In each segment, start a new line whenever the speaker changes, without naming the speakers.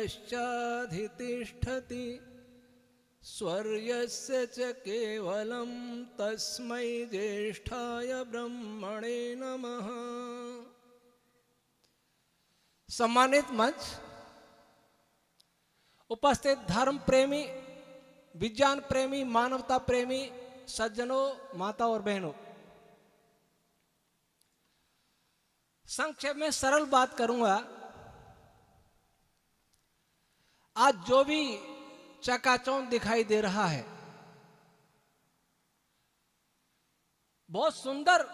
पश्चाधितिष्ठति स्वर्यस्य च केवलं तस्मै ज्येष्ठाय ब्रह्मणे नमः। सम्मानित मंच, उपस्थित धर्म प्रेमी, विज्ञान प्रेमी, मानवता प्रेमी सज्जनों, माता और बहनों, संक्षेप में सरल बात करूंगा। आज जो भी चकाचौंध दिखाई दे रहा है, बहुत सुंदर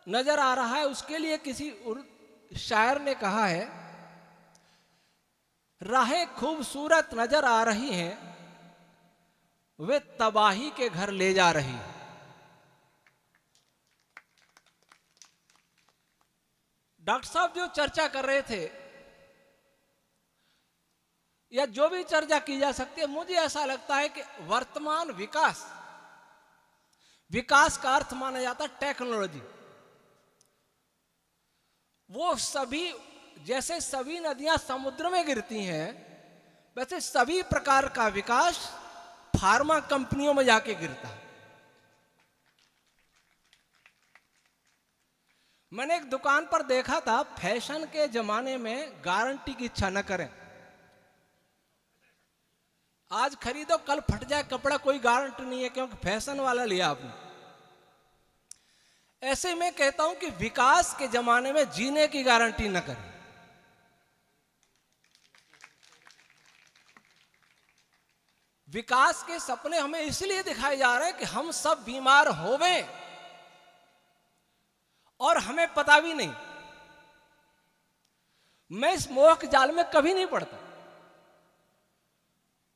नजर आ रहा है। उसके लिए किसी शायर ने कहा है, राहें खूबसूरत नजर आ रही हैं, वे तबाही के घर ले जा रही है। डॉक्टर साहब जो चर्चा कर रहे थे, या जो भी चर्चा की जा सकती है, मुझे ऐसा लगता है कि वर्तमान विकास का अर्थ माना जाता है टेक्नोलॉजी। वो सभी, जैसे सभी नदियां समुद्र में गिरती हैं, वैसे सभी प्रकार का विकास फार्मा कंपनियों में जाके गिरता है। मैंने एक दुकान पर देखा था, फैशन के जमाने में गारंटी की इच्छा न करें। आज खरीदो कल फट जाए कपड़ा, कोई गारंटी नहीं है, क्योंकि फैशन वाला लिया आपने। ऐसे में कहता हूं कि विकास के जमाने में जीने की गारंटी न करें। विकास के सपने हमें इसलिए दिखाए जा रहे हैं कि हम सब बीमार होवें और हमें पता भी नहीं। मैं इस मोह के जाल में कभी नहीं पड़ता।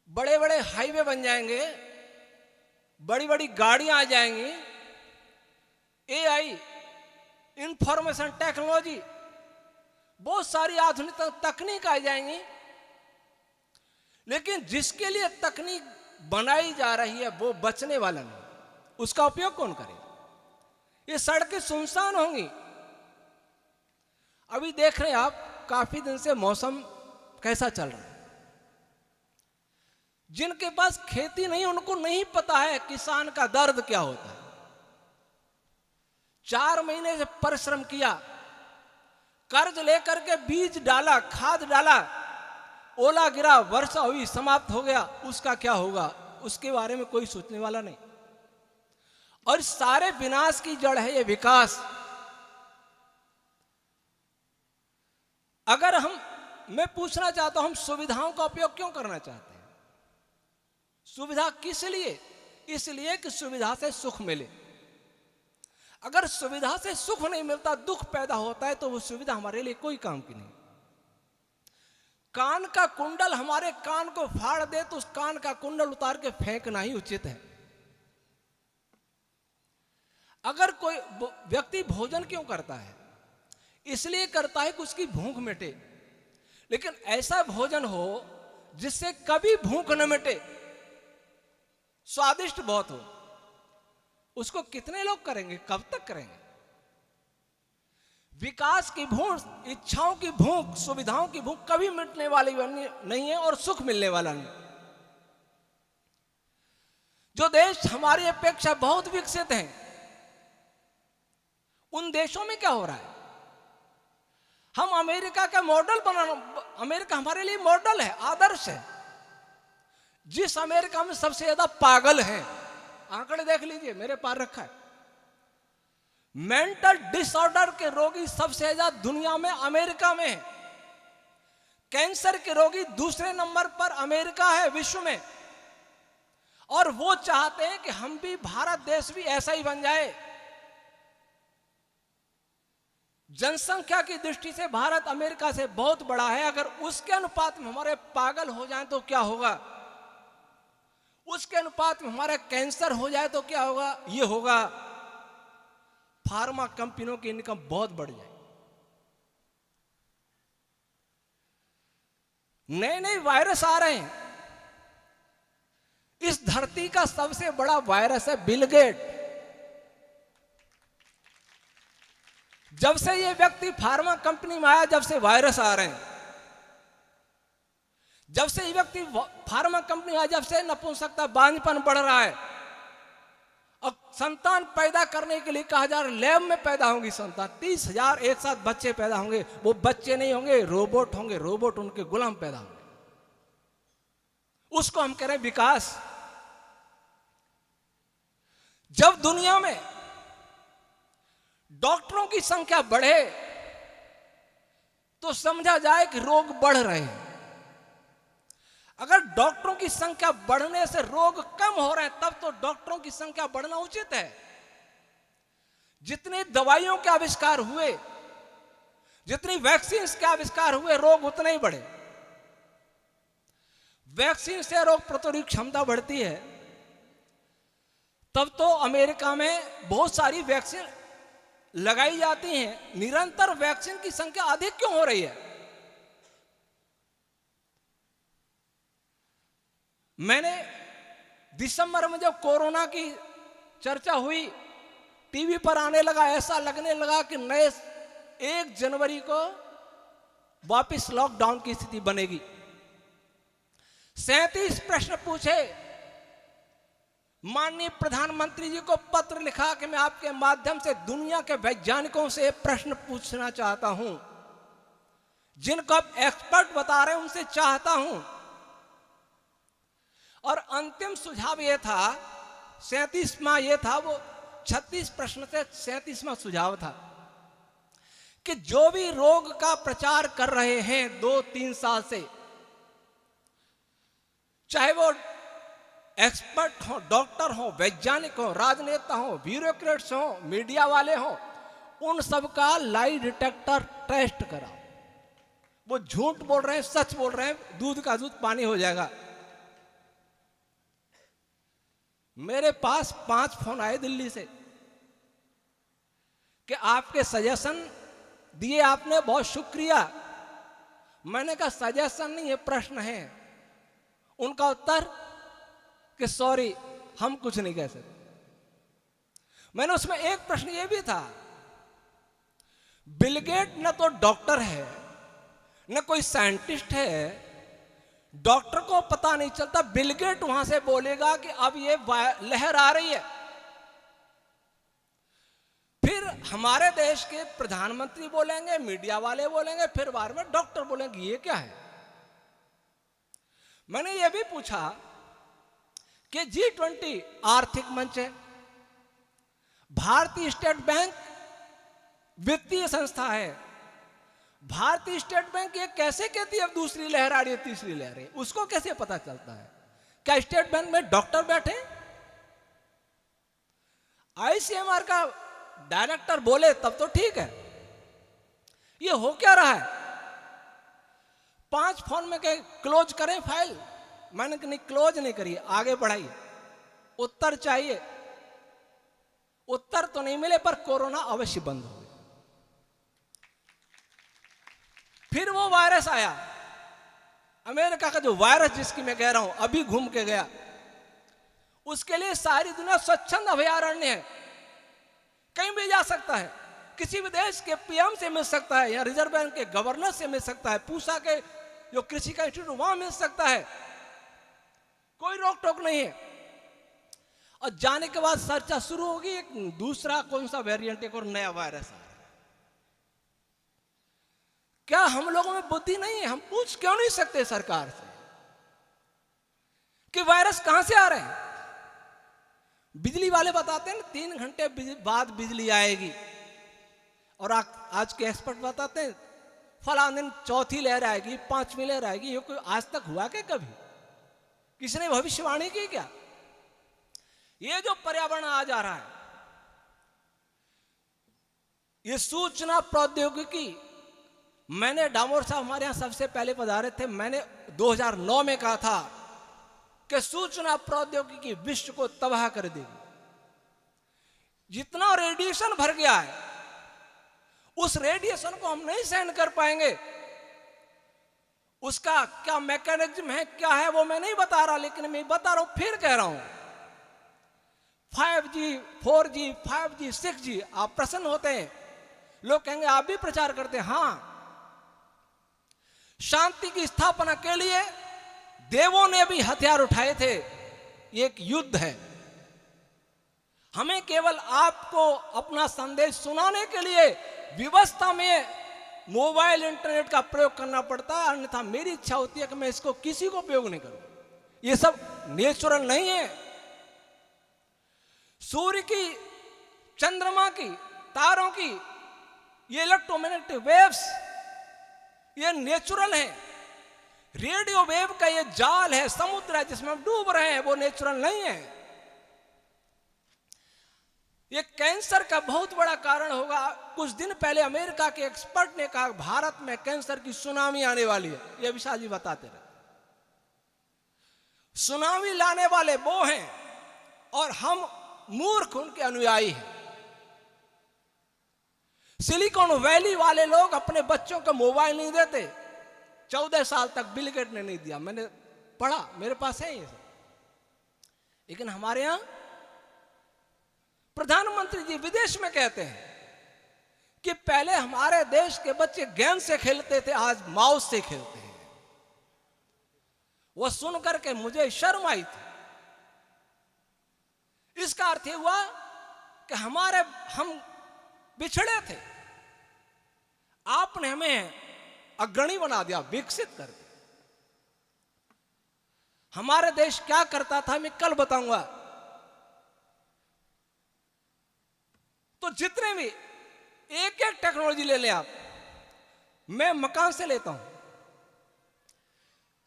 बड़े बड़े हाईवे बन जाएंगे, बड़ी बड़ी गाड़ियां आ जाएंगी, एआई, इंफॉर्मेशन टेक्नोलॉजी, बहुत सारी आधुनिक तकनीक आ जाएंगी, लेकिन जिसके लिए तकनीक बनाई जा रही है वो बचने वाला नहीं। उसका उपयोग कौन करेगा? ये सड़कें सुनसान होंगी। अभी देख रहे हैं आप, काफी दिन से मौसम कैसा चल रहा है। जिनके पास खेती नहीं, उनको नहीं पता है किसान का दर्द क्या होता है। 4 महीने से परिश्रम किया, कर्ज लेकर के बीज डाला, खाद डाला, ओला गिरा, वर्षा हुई, समाप्त हो गया, उसका क्या होगा उसके बारे में कोई सोचने वाला नहीं। और सारे विनाश की जड़ है ये विकास। अगर मैं पूछना चाहता हूं, हम सुविधाओं का उपयोग क्यों करना चाहते हैं? सुविधा किस लिए? इसलिए कि सुविधा से सुख मिले। अगर सुविधा से सुख नहीं मिलता, दुख पैदा होता है, तो वो सुविधा हमारे लिए कोई काम की नहीं। कान का कुंडल हमारे कान को फाड़ दे तो उस कान का कुंडल उतार के फेंकना ही उचित है। अगर कोई व्यक्ति भोजन क्यों करता है? इसलिए करता है कि उसकी भूख मिटे। लेकिन ऐसा भोजन हो जिससे कभी भूख न मिटे, स्वादिष्ट बहुत हो, उसको कितने लोग करेंगे? कब तक करेंगे? विकास की भूख, इच्छाओं की भूख, सुविधाओं की भूख कभी मिटने वाली नहीं है और सुख मिलने वाला नहीं। जो देश हमारी अपेक्षा बहुत विकसित हैं, उन देशों में क्या हो रहा है? हम अमेरिका का मॉडल अमेरिका हमारे लिए मॉडल है, आदर्श है। जिस अमेरिका में सबसे ज्यादा पागल हैं, आंकड़े देख लीजिए, मेरे पास रखा है। मेंटल डिसऑर्डर के रोगी सबसे ज्यादा दुनिया में अमेरिका में है। कैंसर के रोगी दूसरे नंबर पर अमेरिका है विश्व में। और वो चाहते हैं कि हम भी, भारत देश भी ऐसा ही बन जाए। जनसंख्या की दृष्टि से भारत अमेरिका से बहुत बड़ा है। अगर उसके अनुपात में हमारे पागल हो जाएं तो क्या होगा? उसके अनुपात में हमारा कैंसर हो जाए तो क्या होगा? ये होगा, फार्मा कंपनियों की इनकम बहुत बढ़ जाए। नए नए वायरस आ रहे हैं। इस धरती का सबसे बड़ा वायरस है बिल गेट। जब से ये व्यक्ति फार्मा कंपनी में आया, जब से वायरस आ रहे हैं, जब से ये व्यक्ति फार्मा कंपनी है, जब से नपुंसकता बांझपन बढ़ रहा है, और संतान पैदा करने के लिए कहा जा रहा है लैब में पैदा होंगी संतान, 30,000 एक साथ बच्चे पैदा होंगे। वो बच्चे नहीं होंगे, रोबोट होंगे, रोबोट उनके गुलाम पैदा होंगे। उसको हम कह रहे हैं विकास। जब दुनिया में डॉक्टरों की संख्या बढ़े तो समझा जाए कि रोग बढ़ रहे हैं। अगर डॉक्टरों की संख्या बढ़ने से रोग कम हो रहे हैं तब तो डॉक्टरों की संख्या बढ़ना उचित है। जितनी दवाइयों के आविष्कार हुए, जितनी वैक्सीन के आविष्कार हुए, रोग उतने ही बढ़े। वैक्सीन से रोग प्रतिरोधक क्षमता बढ़ती है। तब तो अमेरिका में बहुत सारी वैक्सीन लगाई जाती हैं, निरंतर वैक्सीन की संख्या अधिक क्यों हो रही है? मैंने दिसंबर में जब कोरोना की चर्चा हुई, टीवी पर आने लगा, ऐसा लगने लगा कि नए 1 जनवरी को वापस लॉकडाउन की स्थिति बनेगी। 37 प्रश्न पूछे, माननीय प्रधानमंत्री जी को पत्र लिखा कि मैं आपके माध्यम से दुनिया के वैज्ञानिकों से प्रश्न पूछना चाहता हूं, जिनको आप एक्सपर्ट बता रहे हैं उनसे चाहता हूं। और अंतिम सुझाव यह था, 37वां यह था, वो 36 प्रश्न से 37वां सुझाव था कि जो भी रोग का प्रचार कर रहे हैं 2-3 साल से, चाहे वो एक्सपर्ट हो, डॉक्टर हो, वैज्ञानिक हो, राजनेता हो, ब्यूरोक्रेट्स हो, मीडिया वाले हो, उन सबका लाई डिटेक्टर टेस्ट कराओ। वो झूठ बोल रहे हैं, सच बोल रहे हैं, दूध का दूध पानी हो जाएगा। मेरे पास 5 फोन आए दिल्ली से कि आपके सजेशन दिए आपने, बहुत शुक्रिया। मैंने कहा सजेशन नहीं है, प्रश्न है। उनका उत्तर कि सॉरी, हम कुछ नहीं कह सकते। मैंने उसमें एक प्रश्न ये भी था, बिल गेट न तो डॉक्टर है न कोई साइंटिस्ट है, डॉक्टर को पता नहीं चलता, बिल गेट वहां से बोलेगा कि अब ये लहर आ रही है। फिर हमारे देश के प्रधानमंत्री बोलेंगे, मीडिया वाले बोलेंगे, फिर बार बार डॉक्टर बोलेंगे, ये क्या है? मैंने ये भी पूछा कि G20 आर्थिक मंच है, भारतीय स्टेट बैंक वित्तीय संस्था है, भारतीय स्टेट बैंक ये कैसे कहती है अब दूसरी लहर आ रही है, तीसरी लहर है? उसको कैसे पता चलता है? क्या स्टेट बैंक में डॉक्टर बैठे? ICMR का डायरेक्टर बोले तब तो ठीक है। ये हो क्या रहा है? 5 फोन में कहे क्लोज करें फाइल, मैंने कहा नहीं, क्लोज नहीं करिए, आगे बढ़ाइए। उत्तर चाहिए, उत्तर तो नहीं मिले पर कोरोना अवश्य बंद हो। फिर वो वायरस आया, अमेरिका का जो वायरस जिसकी मैं कह रहा हूं, अभी घूम के गया। उसके लिए सारी दुनिया स्वच्छंद अभयारण्य है, कहीं भी जा सकता है, किसी भी देश के PM से मिल सकता है, या रिजर्व बैंक के गवर्नर से मिल सकता है, पूसा के जो कृषि का इंस्टीट्यूट वहां मिल सकता है, कोई रोक टोक नहीं है। और जाने के बाद चर्चा शुरू होगी, एक दूसरा कौन सा वेरिएंट, एक और नया वायरस आ रहा है। क्या हम लोगों में बुद्धि नहीं है? हम पूछ क्यों नहीं सकते सरकार से कि वायरस कहां से आ रहे हैं? बिजली वाले बताते हैं 3 घंटे बाद बिजली आएगी, और आज के एक्सपर्ट बताते हैं फलां दिन चौथी लहर आएगी, 5वीं लहर आएगी। ये कोई आज तक हुआ क्या? कभी किसी ने भविष्यवाणी की क्या? ये जो पर्यावरण आ जा रहा है, ये सूचना प्रौद्योगिकी, मैंने डामोर साहब हमारे यहां सबसे पहले पधारे थे, मैंने 2009 में कहा था कि सूचना प्रौद्योगिकी विश्व को तबाह कर देगी। जितना रेडिएशन भर गया है, उस रेडिएशन को हम नहीं सहन कर पाएंगे। उसका क्या मैकेनिज्म है, क्या है, वो मैं नहीं बता रहा, लेकिन मैं बता रहा हूं, फिर कह रहा हूं, 5G, 4G, 5G, 6G, आप प्रसन्न होते हैं, लोग कहेंगे आप भी प्रचार करते हैं। हां, शांति की स्थापना के लिए देवों ने भी हथियार उठाए थे, ये एक युद्ध है। हमें केवल आपको अपना संदेश सुनाने के लिए व्यवस्था में मोबाइल इंटरनेट का प्रयोग करना पड़ता है, अन्यथा मेरी इच्छा होती है कि मैं इसको किसी को उपयोग नहीं करूं। ये सब नेचुरल नहीं है। सूर्य की, चंद्रमा की, तारों की ये इलेक्ट्रोमैग्नेटिक वेव्स ये नेचुरल है। रेडियो वेव का ये जाल है, समुद्र है जिसमें हम डूब रहे हैं, वो नेचुरल नहीं है। ये कैंसर का बहुत बड़ा कारण होगा। कुछ दिन पहले अमेरिका के एक्सपर्ट ने कहा भारत में कैंसर की सुनामी आने वाली है। ये विशाल जी बताते रहे। सुनामी लाने वाले वो हैं और हम मूर्ख उनके अनुयायी हैं। सिलिकॉन वैली वाले लोग अपने बच्चों को मोबाइल नहीं देते। 14 साल तक बिल गेट ने नहीं दिया। मैंने पढ़ा, मेरे पास है ये सब। लेकिन हमारे यहां प्रधानमंत्री जी विदेश में कहते हैं कि पहले हमारे देश के बच्चे गेंद से खेलते थे, आज माउस से खेलते हैं। वो सुनकर के मुझे शर्म आई थी। इसका अर्थ ये हुआ कि हम बिछड़े थे, आपने हमें अग्रणी बना दिया, विकसित कर दिया। हमारे देश क्या करता था मैं कल बताऊंगा। तो जितने भी एक एक टेक्नोलॉजी ले लें आप, मैं मकान से लेता हूं।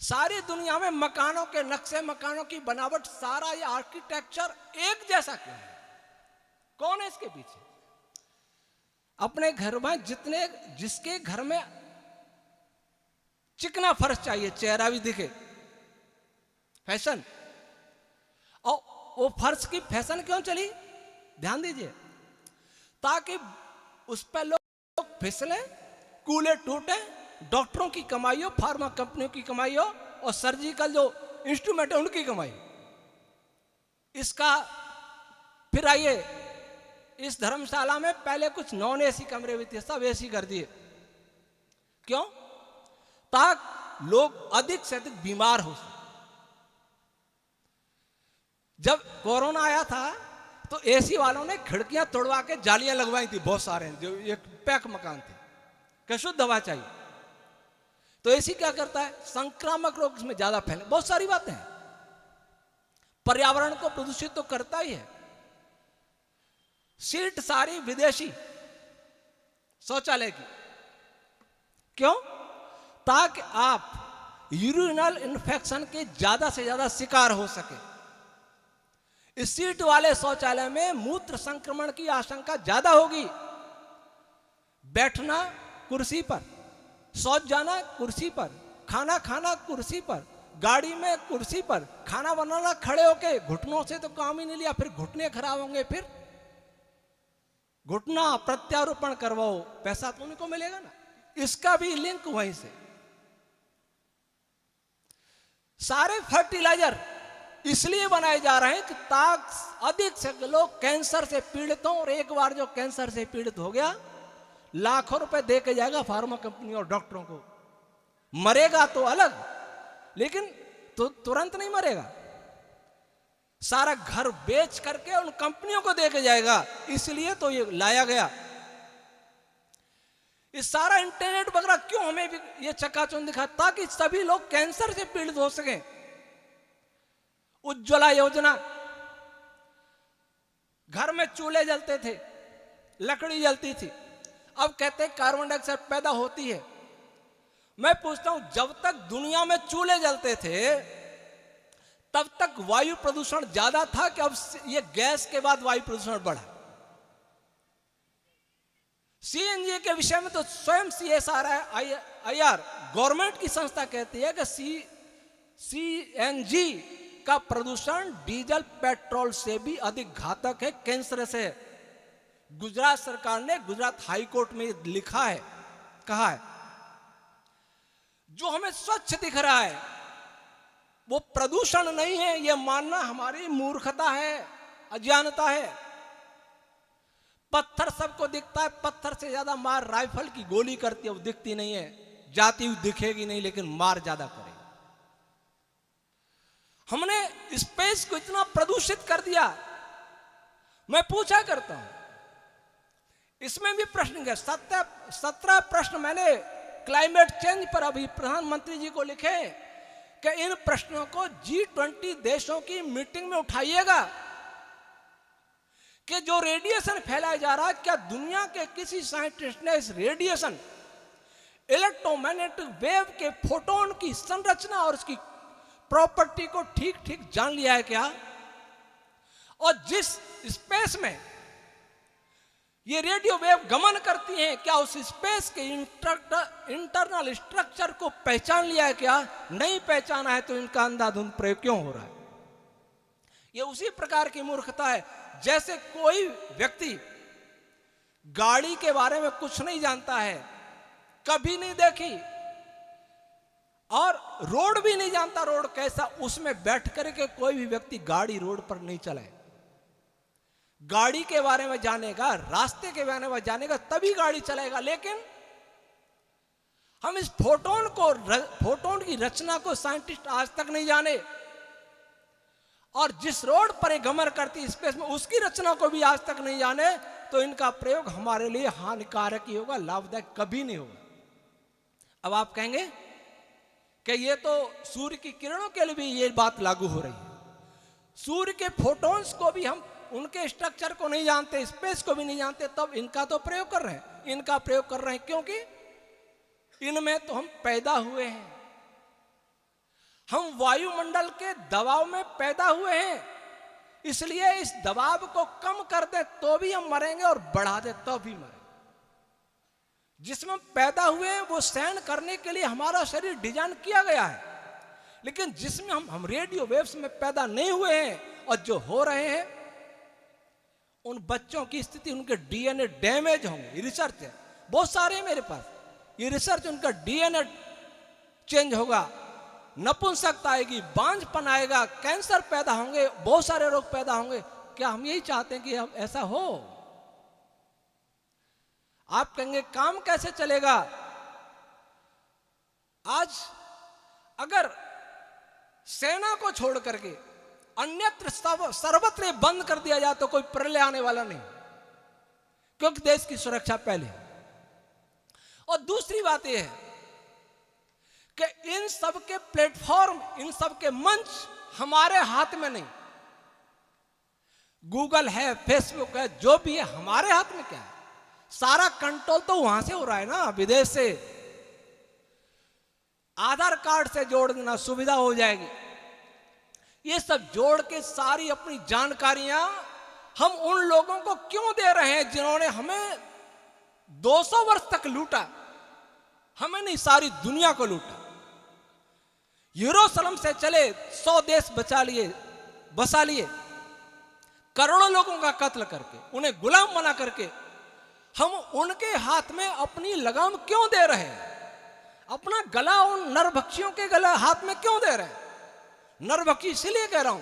सारी दुनिया में मकानों के नक्शे, मकानों की बनावट, सारा ये आर्किटेक्चर एक जैसा क्यों है? कौन है इसके पीछे? अपने घर में जिसके घर में चिकना फर्श चाहिए, चेहरा भी दिखे, फैशन। और वो फर्श की फैशन क्यों चली? ध्यान दीजिए, ताकि उस पर लोग फिसले, कूले टूटे, डॉक्टरों की कमाई हो, फार्मा कंपनियों की कमाई हो, और सर्जिकल जो इंस्ट्रूमेंट है उनकी कमाई। इसका फिर आइए, इस धर्मशाला में पहले कुछ नॉन एसी कमरे भी थे, सब एसी कर दिए। क्यों? ताकि लोग अधिक से अधिक बीमार हो सके। जब कोरोना आया था तो एसी वालों ने खिड़कियां तोड़वा के जालियां लगवाई थी, बहुत सारे, जो एक पैक मकान थे कि शुद्ध हवा चाहिए। तो एसी क्या करता है? संक्रामक रोग इसमें ज्यादा फैले, बहुत सारी बातें हैं। पर्यावरण को प्रदूषित तो करता ही है। सीट सारी विदेशी शौचालय की, क्यों? ताकि आप यूरिनल इन्फेक्शन के ज्यादा से ज्यादा शिकार हो सके। इस सीट वाले शौचालय में मूत्र संक्रमण की आशंका ज्यादा होगी। बैठना कुर्सी पर, शौच जाना कुर्सी पर, खाना खाना कुर्सी पर, गाड़ी में कुर्सी पर, खाना बनाना खड़े होके, घुटनों से तो काम ही नहीं लिया, फिर घुटने खराब होंगे, फिर घुटना प्रत्यारोपण करवाओ, पैसा तो उनको मिलेगा ना। इसका भी लिंक वहीं से। सारे फर्टिलाइजर इसलिए बनाए जा रहे हैं कि ताकि अधिक से लोग कैंसर से पीड़ित हों, और एक बार जो कैंसर से पीड़ित हो गया, लाखों रुपए दे के जाएगा फार्मा कंपनी और डॉक्टरों को। मरेगा तो अलग, लेकिन तो तुरंत नहीं मरेगा। सारा घर बेच करके उन कंपनियों को दे के जाएगा। इसलिए तो ये लाया गया। इस सारा इंटरनेट वगैरह क्यों हमें भी ये चकाचौंध दिखा? ताकि सभी लोग कैंसर से पीड़ित हो सके। उज्ज्वला योजना, घर में चूल्हे जलते थे, लकड़ी जलती थी, अब कहते हैं कार्बन डाइऑक्साइड पैदा होती है। मैं पूछता हूं, जब तक दुनिया में चूल्हे जलते थे तब तक वायु प्रदूषण ज्यादा था कि अब ये गैस के बाद वायु प्रदूषण बढ़ा? सीएनजी के विषय में तो स्वयं CSIR गवर्नमेंट की संस्था कहती है कि सीएनजी का प्रदूषण डीजल पेट्रोल से भी अधिक घातक है, कैंसर से। गुजरात सरकार ने गुजरात हाई कोर्ट में लिखा है, कहा है। जो हमें स्वच्छ दिख रहा है वो प्रदूषण नहीं है, यह मानना हमारी मूर्खता है, अज्ञानता है। पत्थर सबको दिखता है, पत्थर से ज्यादा मार राइफल की गोली करती है, वो दिखती नहीं है। जाती हुई दिखेगी नहीं, लेकिन मार ज्यादा करेगी। स्पेस को इतना प्रदूषित कर दिया। मैं पूछा करता हूं, इसमें भी प्रश्न है, 17 प्रश्न मैंने क्लाइमेट चेंज पर अभी प्रधानमंत्री जी को लिखे कि इन प्रश्नों को G20 देशों की मीटिंग में उठाइएगा कि जो रेडिएशन फैलाया जा रहा है, क्या दुनिया के किसी साइंटिस्ट ने इस रेडिएशन इलेक्ट्रोमैग्नेटिक वेव के फोटोन की संरचना और उसकी प्रॉपर्टी को ठीक ठीक जान लिया है क्या? और जिस स्पेस में ये रेडियो वेव गमन करती हैं, क्या उस स्पेस के इंटरनल स्ट्रक्चर को पहचान लिया है क्या? नहीं पहचाना है तो इनका अंधाधुंध प्रयोग क्यों हो रहा है? ये उसी प्रकार की मूर्खता है जैसे कोई व्यक्ति गाड़ी के बारे में कुछ नहीं जानता है, कभी नहीं देखी और रोड भी नहीं जानता, रोड कैसा, उसमें बैठ करके कोई भी व्यक्ति गाड़ी रोड पर नहीं चलाए। गाड़ी के बारे में जानेगा, रास्ते के बारे में जानेगा, तभी गाड़ी चलाएगा। लेकिन हम इस फोटोन की रचना को साइंटिस्ट आज तक नहीं जाने, और जिस रोड पर गमन करती स्पेस में उसकी रचना को भी आज तक नहीं जाने, तो इनका प्रयोग हमारे लिए हानिकारक ही होगा, लाभदायक कभी नहीं होगा। अब आप कहेंगे कि ये तो सूर्य की किरणों के लिए भी ये बात लागू हो रही है। सूर्य के फोटोन्स को भी हम उनके स्ट्रक्चर को नहीं जानते, स्पेस को भी नहीं जानते, तब इनका तो प्रयोग कर रहे हैं। इनका प्रयोग कर रहे हैं क्योंकि इनमें तो हम पैदा हुए हैं, हम वायुमंडल के दबाव में पैदा हुए हैं, इसलिए इस दबाव को कम कर दे तो भी हम मरेंगे और बढ़ा दे तो भी मरेंगे। जिसमें पैदा हुए हैं वो सहन करने के लिए हमारा शरीर डिजाइन किया गया है, लेकिन जिसमें हम रेडियो वेव्स में पैदा नहीं हुए हैं और जो हो रहे हैं, उन बच्चों की स्थिति, उनके डीएनए डैमेज होंगे। रिसर्च है, बहुत सारे हैं मेरे पास, ये रिसर्च, उनका डीएनए चेंज होगा, नपुंसकता आएगी, बांझपन आएगा, कैंसर पैदा होंगे, बहुत सारे रोग पैदा होंगे। क्या हम यही चाहते हैं कि हम ऐसा हो? आप कहेंगे काम कैसे चलेगा? आज अगर सेना को छोड़ करके अन्यत्र सर्वत्र बंद कर दिया जाए तो कोई प्रलय आने वाला नहीं, क्योंकि देश की सुरक्षा पहले। और दूसरी बात यह है कि इन सब के प्लेटफॉर्म, इन सब के मंच हमारे हाथ में नहीं। गूगल है, फेसबुक है, जो भी है, हमारे हाथ में क्या है? सारा कंट्रोल तो वहां से हो रहा है ना, विदेश से। आधार कार्ड से जोड़ देना, सुविधा हो जाएगी। ये सब जोड़ के सारी अपनी जानकारियां हम उन लोगों को क्यों दे रहे हैं जिन्होंने हमें 200 वर्ष तक लूटा? हमें नहीं, सारी दुनिया को लूटा। यरूशलेम से चले 100 देश बसा लिए, करोड़ों लोगों का कत्ल करके, उन्हें गुलाम बना करके हम उनके हाथ में अपनी लगाम क्यों दे रहे हैं? अपना गला उन नरभक्षियों के गला हाथ में क्यों दे रहे हैं? नरभक्षी इसलिए कह रहा हूं,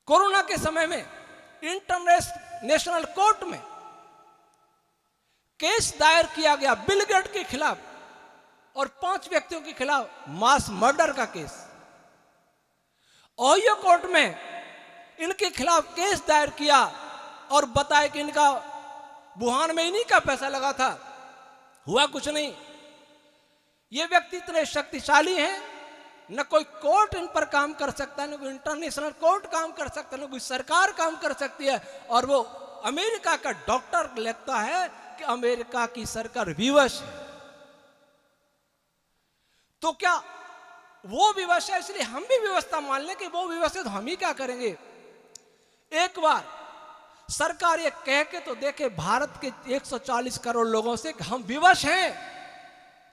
कोरोना के समय में इंटरनेशनल कोर्ट में केस दायर किया गया बिल गेट्स के खिलाफ और 5 व्यक्तियों के खिलाफ मास मर्डर का केस। ओहियो कोर्ट में इनके खिलाफ केस दायर किया और बताया कि इनका वुहान में इन्हीं का पैसा लगा था, हुआ कुछ नहीं। ये व्यक्ति इतने शक्तिशाली हैं, न कोई कोर्ट इन पर काम कर सकता है, न कोई इंटरनेशनल कोर्ट काम कर सकता है, न कोई सरकार काम कर सकती है। और वो अमेरिका का डॉक्टर लिखता है कि अमेरिका की सरकार विवश है। तो क्या वो विवश है इसलिए हम भी व्यवस्था मान लें कि वो विवश है तो हम ही क्या करेंगे? एक बार सरकार ये कह के तो देखे भारत के 140 करोड़ लोगों से कि हम विवश हैं,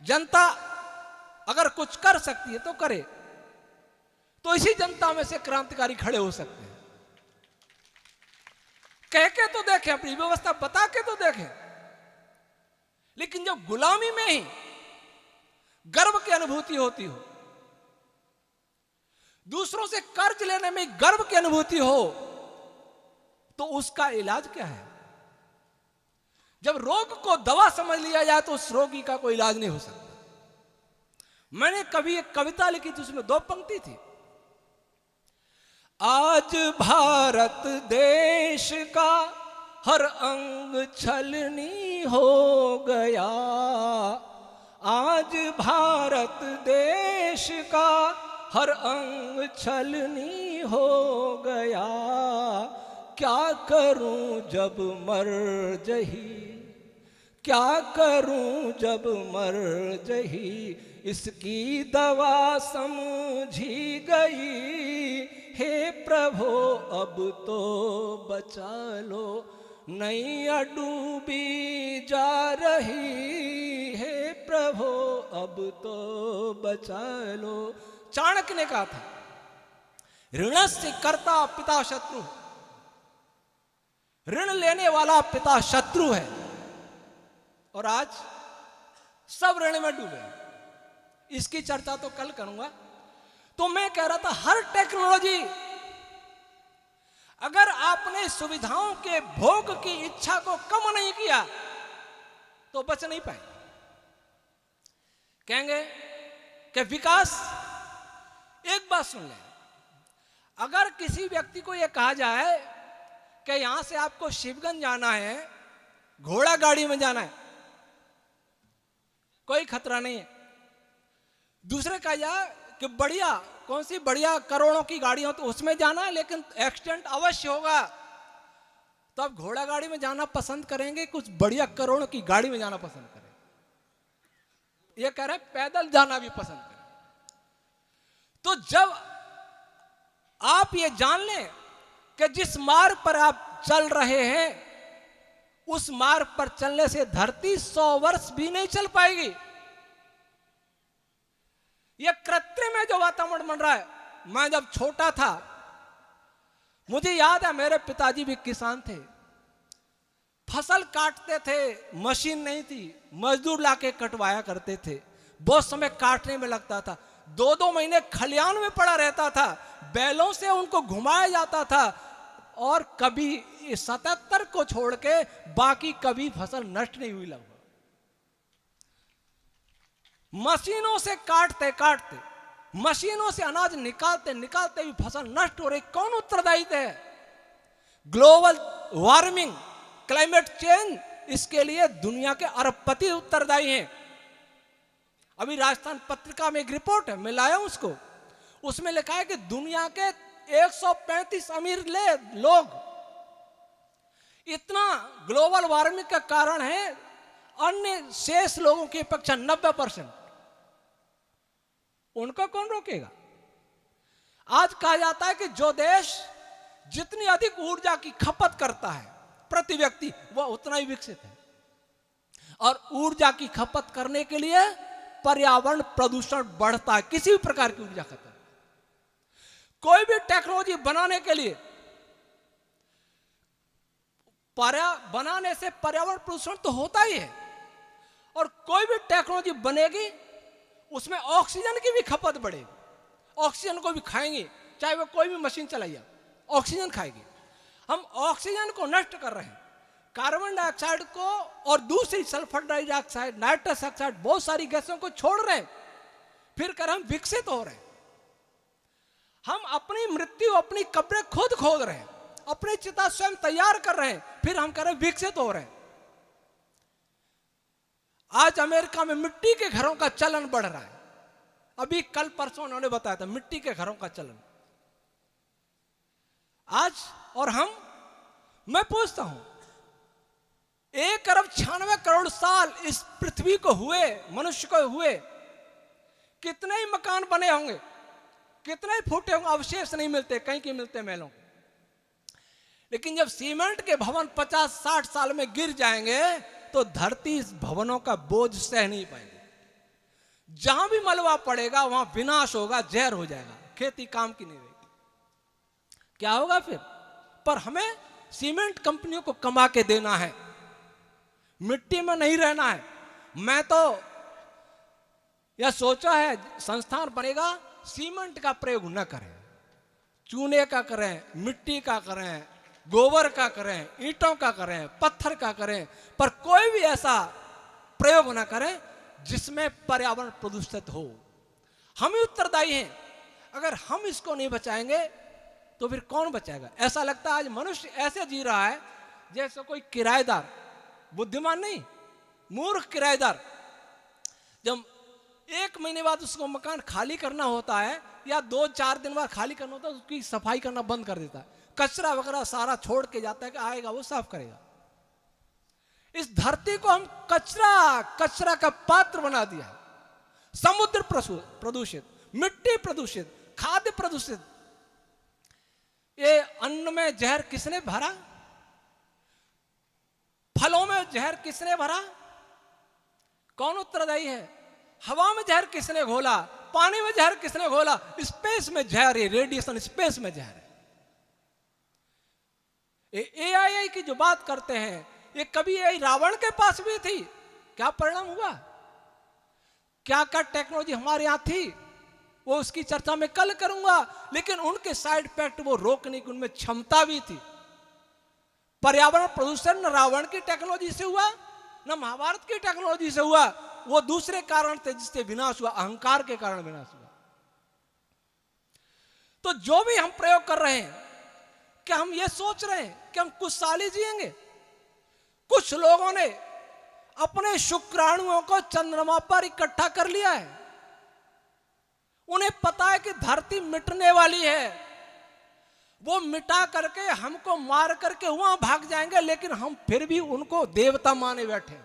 जनता अगर कुछ कर सकती है तो करे, तो इसी जनता में से क्रांतिकारी खड़े हो सकते हैं। कह के तो देखें, अपनी व्यवस्था बता के तो देखें। लेकिन जब गुलामी में ही गर्व की अनुभूति होती हो, दूसरों से कर्ज लेने में गर्व की अनुभूति हो, तो उसका इलाज क्या है? जब रोग को दवा समझ लिया जाए तो उस रोगी का कोई इलाज नहीं हो सकता। मैंने कभी एक कविता लिखी थी, उसमें 2 पंक्ति थी। आज भारत देश का हर अंग छलनी हो गया। आज भारत देश का हर अंग छलनी हो गया। क्या करूं जब मर जही, क्या करूं जब मर जही, इसकी दवा समझी गई। हे प्रभु अब तो बचा लो, नैया डूबी जा रही। हे प्रभु अब तो बचा लो। चाणक्य ने कहा था, ऋणस्य कर्ता पिता शत्रु। ऋण लेने वाला पिता शत्रु है। और आज सब ऋण में डूबे। इसकी चर्चा तो कल करूंगा। तो मैं कह रहा था, हर टेक्नोलॉजी, अगर आपने सुविधाओं के भोग की इच्छा को कम नहीं किया तो बच नहीं पाए। कहेंगे कि विकास, एक बात सुन लें, अगर किसी व्यक्ति को यह कहा जाए कि यहां से आपको शिवगंज जाना है, घोड़ा गाड़ी में जाना है, कोई खतरा नहीं है। दूसरे कहा जाए कि बढ़िया, कौन सी बढ़िया करोड़ों की गाड़ी हो तो उसमें जाना है, लेकिन एक्सीडेंट अवश्य होगा, तो आप घोड़ा गाड़ी में जाना पसंद करेंगे, कुछ बढ़िया करोड़ों की गाड़ी में जाना पसंद करेंगे। ये कह रहे हैं पैदल जाना भी पसंद करें। तो जब आप ये जान लें कि जिस मार्ग पर आप चल रहे हैं, उस मार्ग पर चलने से धरती 100 वर्ष भी नहीं चल पाएगी। यह कृत्रिम है जो वातावरण बन रहा है। मैं जब छोटा था, मुझे याद है, मेरे पिताजी भी किसान थे, फसल काटते थे, मशीन नहीं थी, मजदूर लाके कटवाया करते थे। बहुत समय काटने में लगता था, 2-2 महीने खलियान में पड़ा रहता था, बैलों से उनको घुमाया जाता था, और कभी 77 को छोड़ के बाकी कभी फसल नष्ट नहीं हुई। लगभग मशीनों से काटते काटते, मशीनों से अनाज निकालते निकालते भी फसल नष्ट हो रही। कौन उत्तरदायी है? ग्लोबल वार्मिंग, क्लाइमेट चेंज, इसके लिए दुनिया के अरबपति उत्तरदायी हैं। अभी राजस्थान पत्रिका में एक रिपोर्ट है, मैं लाया हूं उसको, उसमें लिखा है कि दुनिया के 135 अमीर लोग, इतना ग्लोबल वार्मिंग का कारण है, अन्य शेष लोगों की अपेक्षा 90%। उनको कौन रोकेगा? आज कहा जाता है कि जो देश जितनी अधिक ऊर्जा की खपत करता है प्रति व्यक्ति, वह उतना ही विकसित है। और ऊर्जा की खपत करने के लिए पर्यावरण प्रदूषण बढ़ता है। किसी भी प्रकार की ऊर्जा खपत, कोई भी टेक्नोलॉजी बनाने के लिए, बनाने से पर्यावरण प्रदूषण तो होता ही है। और कोई भी टेक्नोलॉजी बनेगी, उसमें ऑक्सीजन की भी खपत बढ़ेगी। ऑक्सीजन को भी खाएंगे, चाहे वो कोई भी मशीन चलाइए, ऑक्सीजन खाएगी। हम ऑक्सीजन को नष्ट कर रहे हैं, कार्बन डाइऑक्साइड को, और दूसरी सल्फर डाइऑक्साइड, नाइट्रस ऑक्साइड, बहुत सारी गैसों को छोड़ रहे हैं, फिर कर हम विकसित हो रहे हैं। हम अपनी मृत्यु, अपनी कब्रें खुद खोद रहे हैं, अपनी चिता स्वयं तैयार कर रहे हैं, फिर हम कह रहे हैं विकसित हो रहे हैं। आज अमेरिका में मिट्टी के घरों का चलन बढ़ रहा है। अभी कल परसों उन्होंने बताया था, मिट्टी के घरों का चलन आज। और मैं पूछता हूं, 1 अरब 96 करोड़ साल इस पृथ्वी को हुए, मनुष्य को हुए, कितने ही मकान बने होंगे, कितने ही फूटे होंगे, अवशेष नहीं मिलते, कहीं के मिलते महलों। लेकिन जब सीमेंट के भवन 50-60 साल में गिर जाएंगे, तो धरती इस भवनों का बोझ सह नहीं पाएगी। जहां भी मलबा पड़ेगा वहां विनाश होगा, जहर हो जाएगा, खेती काम की नहीं रहेगी। क्या होगा फिर? पर हमें सीमेंट कंपनियों को कमा के देना है, मिट्टी में नहीं रहना है। मैं तो यह सोचा है, संस्थान बनेगा, सीमेंट का प्रयोग न करें, चूने का करें, मिट्टी का करें, गोबर का करें, ईंटों का करें, पत्थर का करें, पर कोई भी ऐसा प्रयोग न करें जिसमें पर्यावरण प्रदूषित हो। हम ही उत्तरदायी हैं। अगर हम इसको नहीं बचाएंगे तो फिर कौन बचाएगा? ऐसा लगता है आज मनुष्य ऐसे जी रहा है जैसे कोई किराएदार, बुद्धिमान नहीं, मूर्ख किराएदार। जब 1 महीने बाद उसको मकान खाली करना होता है या 2-4 दिन बाद खाली करना होता है, उसकी सफाई करना बंद कर देता है, कचरा वगैरह सारा छोड़ के जाता है कि आएगा वो साफ करेगा। इस धरती को हम कचरा का पात्र बना दिया है। समुद्र प्रदूषित, मिट्टी प्रदूषित, खाद्य प्रदूषित। ये अन्न में जहर किसने भरा? फलों में जहर किसने भरा? कौन उत्तरदायी है? हवा में जहर किसने घोला? पानी में जहर किसने घोला? स्पेस में जहर है, रेडिएशन स्पेस में जहर है। एआई की जो बात करते हैं, ये कभी एआई रावण के पास भी थी, क्या परिणाम हुआ? क्या क्या टेक्नोलॉजी हमारे यहां थी, वो उसकी चर्चा में कल करूंगा। लेकिन उनके साइड इफेक्ट वो रोकने की उनमें क्षमता भी थी। पर्यावरण प्रदूषण न रावण की टेक्नोलॉजी से हुआ, न महाभारत की टेक्नोलॉजी से हुआ, वो दूसरे कारण थे जिससे विनाश हुआ, अहंकार के कारण विनाश हुआ। तो जो भी हम प्रयोग कर रहे हैं, क्या हम ये सोच रहे हैं कि हम कुछ साल ही जिएंगे? कुछ लोगों ने अपने शुक्राणुओं को चंद्रमा पर इकट्ठा कर लिया है। उन्हें पता है कि धरती मिटने वाली है, वो मिटा करके हमको मार करके वहां भाग जाएंगे, लेकिन हम फिर भी उनको देवता माने बैठे।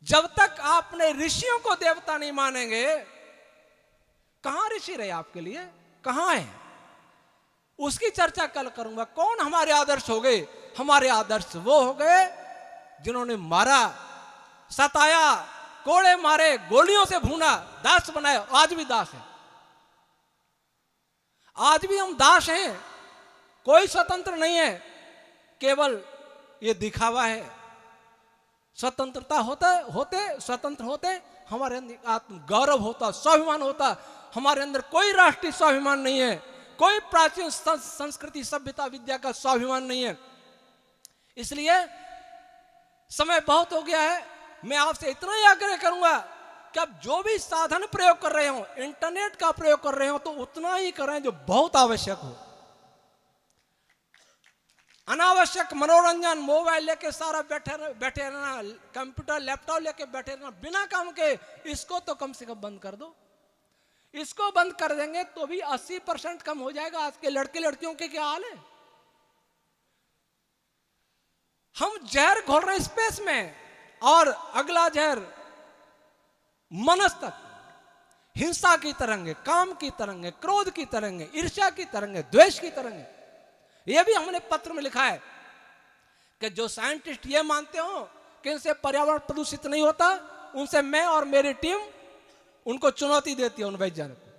जब तक आपने ऋषियों को देवता नहीं मानेंगे, कहां ऋषि रहे आपके लिए, कहां है? उसकी चर्चा कल करूंगा। कौन हमारे आदर्श हो गए? हमारे आदर्श वो हो गए जिन्होंने मारा, सताया, कोड़े मारे, गोलियों से भूना, दास बनाया। आज भी दास है, आज भी हम दास हैं। कोई स्वतंत्र नहीं है, केवल ये दिखावा है। स्वतंत्रता होते स्वतंत्र होते हमारे अंदर आत्म गौरव होता, स्वाभिमान होता। हमारे अंदर कोई राष्ट्रीय स्वाभिमान नहीं है, कोई प्राचीन संस्कृति सभ्यता विद्या का स्वाभिमान नहीं है। इसलिए समय बहुत हो गया है। मैं आपसे इतना ही आग्रह करूंगा कि आप जो भी साधन प्रयोग कर रहे हो, इंटरनेट का प्रयोग कर रहे हो, तो उतना ही करें जो बहुत आवश्यक हो। अनावश्यक मनोरंजन, मोबाइल लेके सारा बैठे रहना, कंप्यूटर लैपटॉप लेके बैठे रहना बिना काम के, इसको तो कम से कम बंद कर दो। इसको बंद कर देंगे तो भी 80% कम हो जाएगा। आज के लड़के लड़कियों के क्या हाल है? हम जहर घोल रहे हैं स्पेस में, और अगला जहर मनस्तक, हिंसा की तरंगे, काम की तरंगे, क्रोध की तरंगे, ईर्ष्या की तरंगे, द्वेष की तरंगे। यह भी हमने पत्र में लिखा है कि जो साइंटिस्ट ये मानते हो कि इनसे पर्यावरण प्रदूषित नहीं होता, उनसे मैं और मेरी टीम उनको चुनौती देती है, उन वैज्ञानिकों।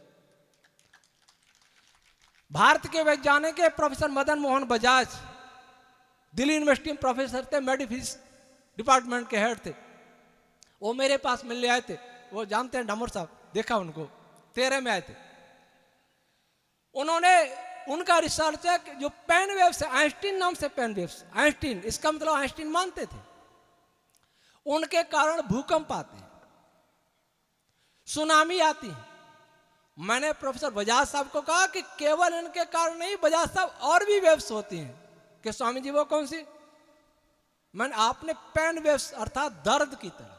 भारत के वैज्ञानिक प्रोफेसर मदन मोहन बजाज दिल्ली यूनिवर्सिटी में प्रोफेसर थे, मेडिफिजिक्स डिपार्टमेंट के हेड थे। वो मेरे पास मिलने आए थे। वो जानते हैं डामोर साहब, देखा उनको, 13 में आए थे। उन्होंने, उनका रिसर्च है कि जो पेन वेव्स है, आइंस्टीन नाम से पेन वेव्स, आइंस्टीन, इसका मतलब आइंस्टीन मानते थे, उनके कारण भूकंप आते हैं, सुनामी आती है। मैंने प्रोफेसर बजाज साहब को कहा कि केवल इनके कारण नहीं, बजाज साहब और भी वेव्स होती हैं। कि स्वामी जी वो कौन सी? मैंने, आपने पेन वेव्स अर्थात दर्द की तरह,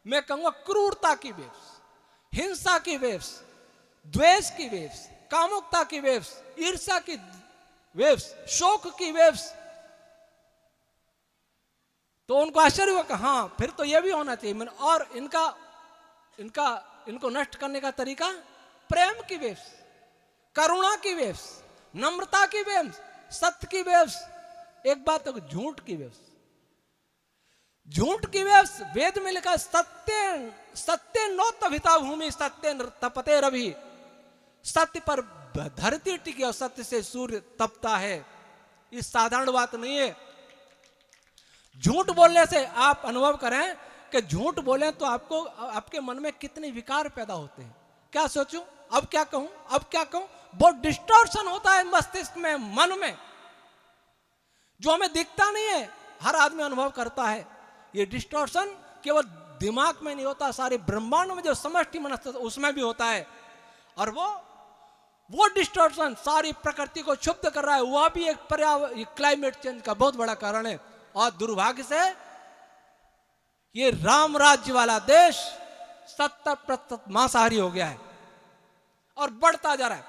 मैं कहूंगा क्रूरता की वेव्स, हिंसा की वेव्स, द्वेष की वेव्स, कामुकता की वेव्स, ईर्ष्या की वेव्स, शोक की वेव्स। तो उनको आश्चर्य हुआ कि हाँ, फिर तो यह भी होना चाहिए। मैंने, और इनको नष्ट करने का तरीका प्रेम की वेव्स, करुणा की वेव्स, नम्रता की वेव्स, सत्य की वेव्स। एक बात तो झूठ की वेव्स, झूठ की वेव्स वेद में लिखा, सत्य नो तभिता भूमि सत्य तपते रवि। सत्य पर धरती टिकी और सत्य से सूर्य तपता है। ये साधारण बात नहीं है। झूठ बोलने से आप अनुभव करें कि झूठ बोले तो आपको, आपके मन में कितने विकार पैदा होते हैं। क्या सोचूं, अब क्या कहूं, अब क्या कहूं, बहुत डिस्टॉर्शन होता है मस्तिष्क में, मन में, जो हमें दिखता नहीं है, हर आदमी अनुभव करता है। ये डिस्टॉर्शन केवल दिमाग में नहीं होता, सारे ब्रह्मांड में जो समष्टि मनस्थित उसमें भी होता है। और वो वो डिस्टॉर्शन सारी प्रकृति को क्षुब्ध कर रहा है, वह भी एक क्लाइमेट चेंज का बहुत बड़ा कारण है। और दुर्भाग्य से ये राम राज्य वाला देश 70% मांसाहारी हो गया है और बढ़ता जा रहा है।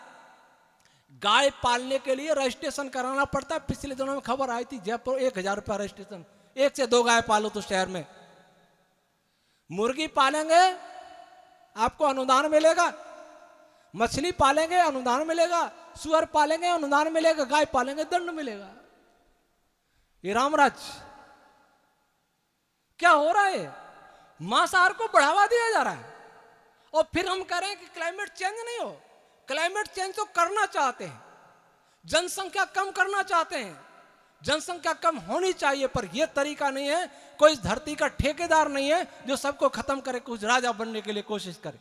गाय पालने के लिए रजिस्ट्रेशन कराना पड़ता है। पिछले दिनों में खबर आई थी, जयपुर 1000 रुपया रजिस्ट्रेशन, 1 से 2 गाय पालो तो शहर में। मुर्गी पालेंगे आपको अनुदान मिलेगा, मछली पालेंगे अनुदान मिलेगा, सुअर पालेंगे अनुदान मिलेगा, गाय पालेंगे दंड मिलेगा। ये रामराज्य क्या हो रहा है? मांसाहार को बढ़ावा दिया जा रहा है और फिर हम कह रहे हैं कि क्लाइमेट चेंज नहीं हो। क्लाइमेट चेंज तो करना चाहते हैं, जनसंख्या कम करना चाहते हैं, जनसंख्या कम होनी चाहिए, पर यह तरीका नहीं है। कोई इस धरती का ठेकेदार नहीं है जो सबको खत्म करे, कुछ राजा बनने के लिए कोशिश करे।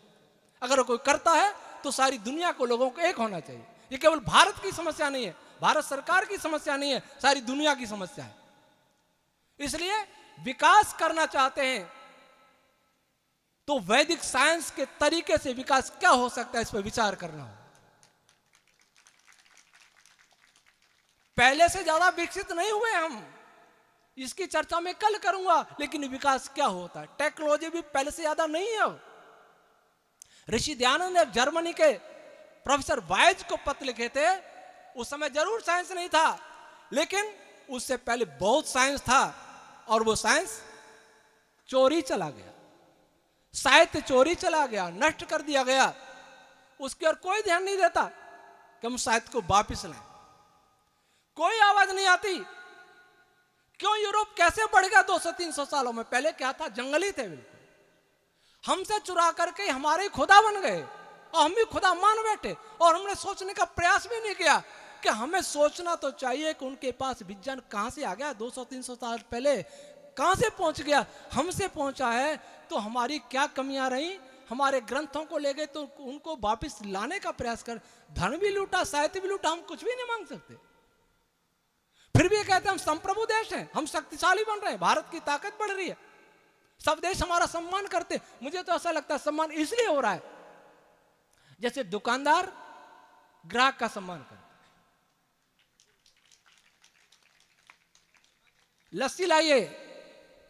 अगर कोई करता है तो सारी दुनिया को, लोगों को एक होना चाहिए। ये केवल भारत की समस्या नहीं है, भारत सरकार की समस्या नहीं है, सारी दुनिया की समस्या है। इसलिए विकास करना चाहते हैं तो वैदिक साइंस के तरीके से विकास क्या हो सकता है, इस पर विचार करना हो। पहले से ज्यादा विकसित नहीं हुए हम, इसकी चर्चा मैं कल करूंगा, लेकिन विकास क्या होता है, टेक्नोलॉजी भी पहले से ज्यादा नहीं है। ऋषि दयानंद ने जर्मनी के प्रोफेसर वाइज को पत्र लिखे थे। उस समय जरूर साइंस नहीं था, लेकिन उससे पहले बहुत साइंस था और वो साइंस चोरी चला गया, साहित्य चोरी चला गया, नष्ट कर दिया गया। उसकी ओर कोई ध्यान नहीं देता कि हम साहित्य को वापिस लाएं। कोई आवाज नहीं आती। क्यों? यूरोप कैसे बढ़ गया 200-300 सालों में? पहले क्या था? जंगली थे बिल्कुल, हमसे चुरा करके हमारे खुदा बन गए और हम भी खुदा मान बैठे। और हमने सोचने का प्रयास भी नहीं किया कि हमें सोचना तो चाहिए कि उनके पास विज्ञान कहां से आ गया, 200-300 साल पहले कहां से पहुंच गया, हमसे पहुंचा है तो हमारी क्या कमियां रही। हमारे ग्रंथों को ले गए तो उनको वापस लाने का प्रयास कर। धन भी लूटा, साहित्य भी लूटा, हम कुछ भी नहीं मांग सकते। फिर भी कहते हैं हम संप्रभु देश हैं, हम शक्तिशाली बन रहे हैं, भारत की ताकत बढ़ रही है, सब देश हमारा सम्मान करते। मुझे तो ऐसा लगता है सम्मान इसलिए हो रहा है जैसे दुकानदार ग्राहक का सम्मान करते। लस्सी लाइए,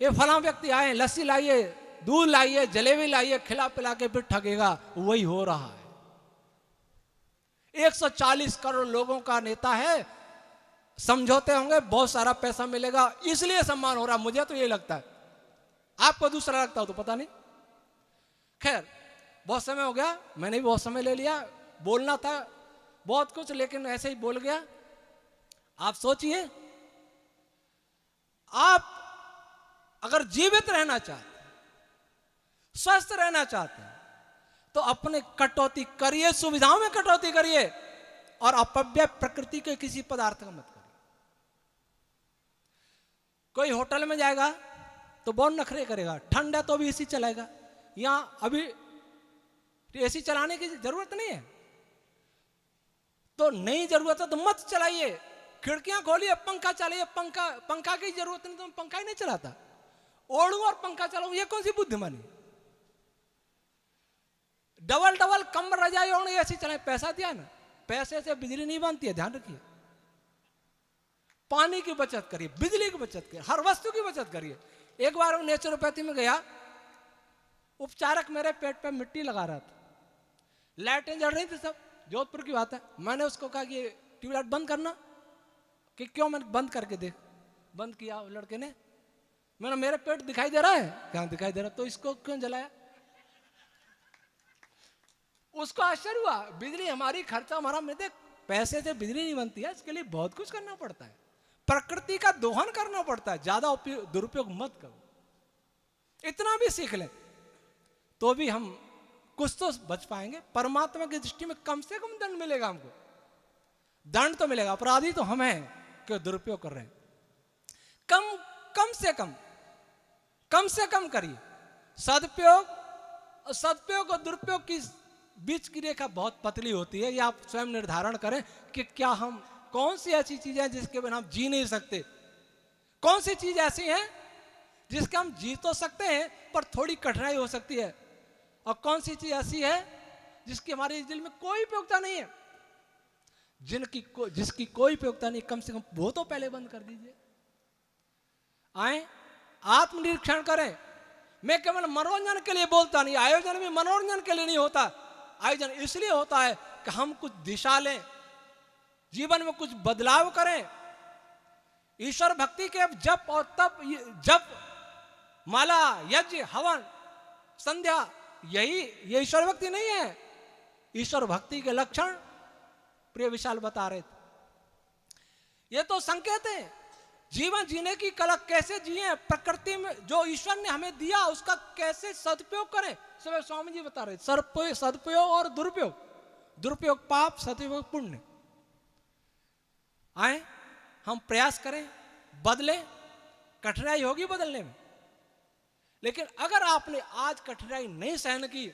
ये फलां व्यक्ति आए, लस्सी लाइए, दूध लाइए, जलेबी लाइए, खिला पिला के फिर ठगेगा। वही हो रहा है। 140 करोड़ लोगों का नेता है, समझौते होंगे, बहुत सारा पैसा मिलेगा, इसलिए सम्मान हो रहा। मुझे तो ये लगता है, आपको दूसरा लगता हो तो पता नहीं। खैर, बहुत समय हो गया, मैंने भी बहुत समय ले लिया। बोलना था बहुत कुछ, लेकिन ऐसे ही बोल गया। आप सोचिए, आप अगर जीवित रहना चाहते, स्वस्थ रहना चाहते हैं, तो अपने कटौती करिए, सुविधाओं में कटौती करिए और अपव्यय प्रकृति के किसी पदार्थ का मत करिए। कोई होटल में जाएगा तो बहुत नखरे करेगा, ठंड है तो भी एसी चलाएगा। यहां अभी एसी चलाने की जरूरत नहीं है, तो नहीं जरूरत है तो मत चलाइए। खिड़कियां खोलिए, पंखा चलाइए, पंखा की जरूरत नहीं तो पंखा ही नहीं चलाता। ओढ़ू और पंखा चलाऊं, ये कौन सी बुद्धिमानी? डबल कमर रजाई ओढ़ ऐसी चलाए, पैसा दिया ना, पैसे से बिजली नहीं बनती है, ध्यान रखिए। पानी की बचत करिए, बिजली की बचत करिए, हर वस्तु की बचत करिए। एक बार नेचुरोपैथी में गया, उपचारक मेरे पेट पे मिट्टी लगा रहा था, लाइटें जल रही थी सब, जोधपुर की बात है। मैंने उसको कहा कि ट्यूबलाइट बंद करना, कि क्यों? मैंने बंद करके देख, बंद किया लड़के ने। मैंने मेरे पेट दिखाई दे रहा है, क्या दिखाई दे रहा, तो इसको क्यों जलाया? उसको आश्चर्य हुआ, बिजली हमारी खर्चा हमारा, मैं देख पैसे से बिजली नहीं बनती है, इसके लिए बहुत कुछ करना पड़ता है, प्रकृति का दोहन करना पड़ता है, ज्यादा दुरुपयोग मत करो। इतना भी सीख ले तो भी हम कुछ तो बच पाएंगे। परमात्मा की दृष्टि में कम से कम दंड मिलेगा हमको, दंड तो मिलेगा, अपराधी तो हम हैं कि दुरुपयोग कर रहे हैं। कम से कम करिए सदुपयोग और दुरुपयोग की बीच की रेखा बहुत पतली होती है। ये आप स्वयं निर्धारण करें कि क्या हम, कौन सी ऐसी चीजें हैं जिसके बिना हम जी नहीं सकते, कौन सी चीज ऐसी हैं जिसके हम जी तो सकते हैं पर थोड़ी कठिनाई हो सकती है, और कौन सी चीज ऐसी है जिसकी हमारे दिल में कोई उपयोगिता नहीं है। जिसकी कोई उपयोगिता नहीं, कम से कम वो तो पहले बंद कर दीजिए। आए आत्मनिरीक्षण करें। मैं केवल मनोरंजन के लिए बोलता नहीं, आयोजन भी मनोरंजन के लिए नहीं होता। आयोजन इसलिए होता है कि हम कुछ दिशा लें, जीवन में कुछ बदलाव करें। ईश्वर भक्ति के जप और तप, जप, माला, यज्ञ, हवन, संध्या, ये ईश्वर भक्ति नहीं है। ईश्वर भक्ति के लक्षण प्रिय विशाल बता रहे थे। ये तो संकेत है। जीवन जीने की कला कैसे जिए, प्रकृति में जो ईश्वर ने हमें दिया उसका कैसे सदुपयोग करें। सुबह स्वामी जी बता रहे थे, सदुपयोग और दुरुपयोग। दुरुपयोग पाप, सदुपयोग पुण्य। आए हम प्रयास करें, बदले। कठिनाई होगी बदलने में, लेकिन अगर आपने आज कठिनाई नहीं सहन की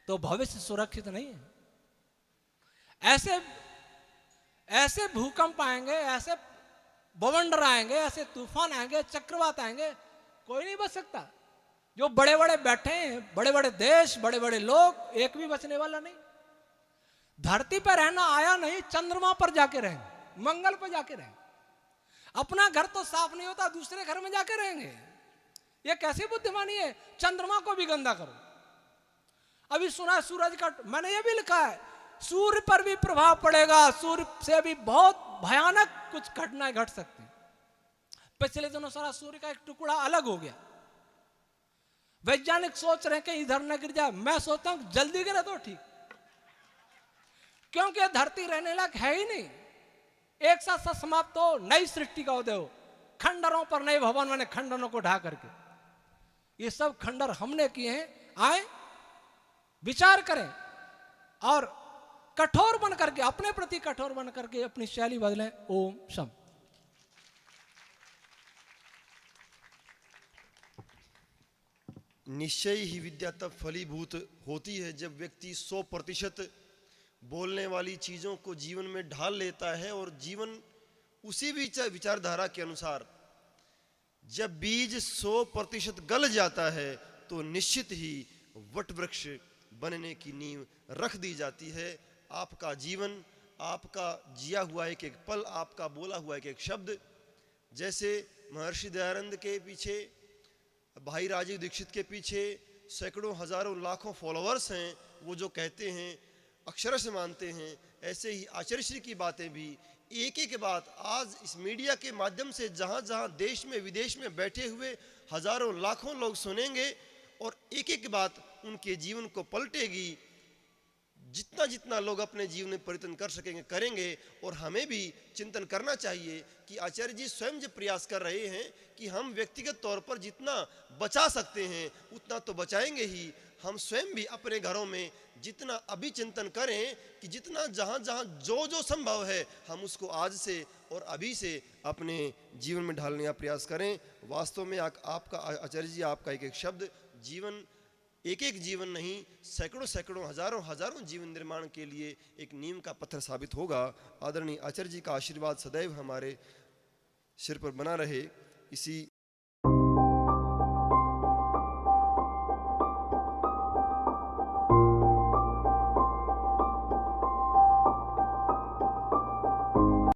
तो भविष्य सुरक्षित नहीं है। ऐसे भूकंप आएंगे, ऐसे बवंडर आएंगे, ऐसे तूफान आएंगे, चक्रवात आएंगे, कोई नहीं बच सकता। जो बड़े बड़े बैठे हैं, बड़े बड़े देश, बड़े बड़े लोग, एक भी बचने वाला नहीं। धरती पर रहना आया नहीं, चंद्रमा पर जाके रहेंगे, मंगल पर जाके रहेंगे। अपना घर तो साफ नहीं होता, दूसरे घर में जाके रहेंगे। ये कैसी बुद्धिमानी है? चंद्रमा को भी गंदा करो। अभी सुना सूरज का, मैंने ये भी लिखा है, सूर्य पर भी प्रभाव पड़ेगा, सूर्य से भी बहुत भयानक कुछ घटनाएं घट सकती। पिछले दिनों सारा सूर्य का एक टुकड़ा अलग हो गया। वैज्ञानिक सोच रहे हैं कि इधर न गिर जाए। मैं सोचता हूं जल्दी गिरे तो ठीक, क्योंकि धरती रहने लायक है ही नहीं। एक साथ समाप्त हो, नई सृष्टि का उदय हो। खंडरों पर नए भवन बने, खंडरों को ढा करके। ये सब खंडर हमने किए हैं। आए विचार करें और कठोर बन करके, अपने प्रति कठोर बन करके अपनी शैली बदलें। ओम शम।
निश्चय ही विद्या तब फलीभूत होती है जब व्यक्ति 100% बोलने वाली चीजों को जीवन में ढाल लेता है और जीवन उसी विचारधारा के अनुसार। जब बीज 100% गल जाता है तो निश्चित ही वट वृक्ष बनने की नींव रख दी जाती है। आपका जीवन, आपका जिया हुआ एक एक पल, आपका बोला हुआ एक एक शब्द, जैसे महर्षि दयानंद के पीछे, भाई राजीव दीक्षित के पीछे सैकड़ों हजारों लाखों फॉलोअर्स हैं, वो जो कहते हैं अक्षर से मानते हैं, ऐसे ही आचार्य श्री की बातें भी एक एक बात आज इस मीडिया के माध्यम से जहाँ जहाँ देश में विदेश में बैठे हुए हजारों लाखों लोग सुनेंगे और एक एक बात उनके जीवन को पलटेगी। जितना जितना लोग अपने जीवन में परिवर्तन कर सकेंगे करेंगे। और हमें भी चिंतन करना चाहिए कि आचार्य जी स्वयं जो प्रयास कर रहे हैं कि हम व्यक्तिगत तौर पर जितना बचा सकते हैं उतना तो बचाएंगे ही। हम स्वयं भी अपने घरों में जितना अभी चिंतन करें कि जितना जहाँ जहाँ जो जो संभव है हम उसको आज से और अभी से अपने जीवन में ढालने का प्रयास करें। वास्तव में आपका आचार्य जी, आपका एक एक शब्द जीवन, एक एक जीवन नहीं, सैकड़ों सैकड़ों हजारों हजारों जीवन निर्माण के लिए एक नींव का पत्थर साबित होगा। आदरणीय आचार्य जी का आशीर्वाद सदैव हमारे सिर पर बना रहे। इसी